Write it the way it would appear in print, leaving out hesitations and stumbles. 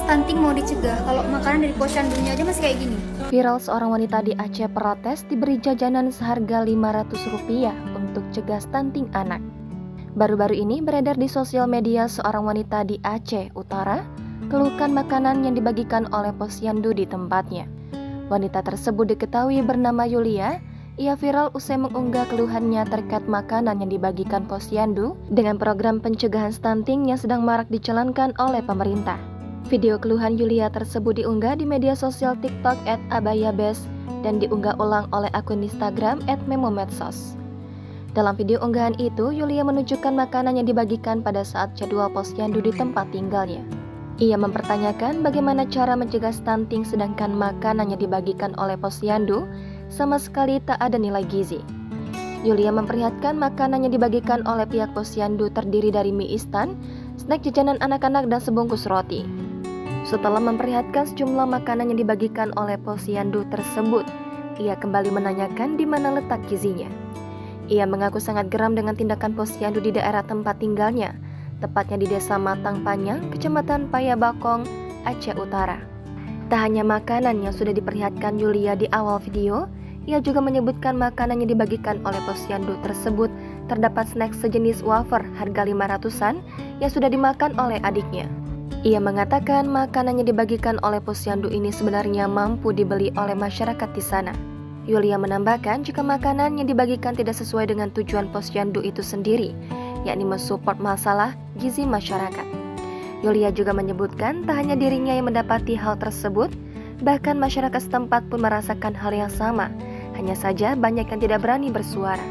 stunting mau dicegah kalau makanan dari posyandunya aja masih kayak gini? Viral seorang wanita di Aceh protes diberi jajanan seharga Rp500 untuk cegah stunting anak. Baru-baru ini beredar di sosial media seorang wanita di Aceh Utara keluhkan makanan yang dibagikan oleh posyandu di tempatnya. Wanita tersebut diketahui bernama Yulia. Ia viral usai mengunggah keluhannya terkait makanan yang dibagikan posyandu dengan program pencegahan stunting yang sedang marak dijalankan oleh pemerintah. Video keluhan Yulia tersebut diunggah di media sosial TikTok @abayabes dan diunggah ulang oleh akun Instagram @memomedsos. Dalam video unggahan itu, Yulia menunjukkan makanan yang dibagikan pada saat jadwal posyandu di tempat tinggalnya. Ia mempertanyakan bagaimana cara mencegah stunting sedangkan makanan yang dibagikan oleh posyandu sama sekali tak ada nilai gizi. Yulia memperlihatkan makanan yang dibagikan oleh pihak posyandu terdiri dari mie instan, snack jajanan anak-anak dan sebungkus roti. Setelah memperlihatkan sejumlah makanan yang dibagikan oleh posyandu tersebut, ia kembali menanyakan di mana letak gizinya. Ia mengaku sangat geram dengan tindakan posyandu di daerah tempat tinggalnya, tepatnya di Desa Matang Panyang, Kecamatan Payabakong, Aceh Utara. Tak hanya makanan yang sudah diperlihatkan Yulia di awal video, ia juga menyebutkan makanan yang dibagikan oleh posyandu tersebut terdapat snack sejenis wafer harga 500-an yang sudah dimakan oleh adiknya. Ia mengatakan makanan yang dibagikan oleh posyandu ini sebenarnya mampu dibeli oleh masyarakat di sana. Yulia menambahkan jika makanan yang dibagikan tidak sesuai dengan tujuan posyandu itu sendiri, yakni mensupport masalah gizi masyarakat. Yulia juga menyebutkan tak hanya dirinya yang mendapati hal tersebut, bahkan masyarakat setempat pun merasakan hal yang sama. Hanya saja banyak yang tidak berani bersuara.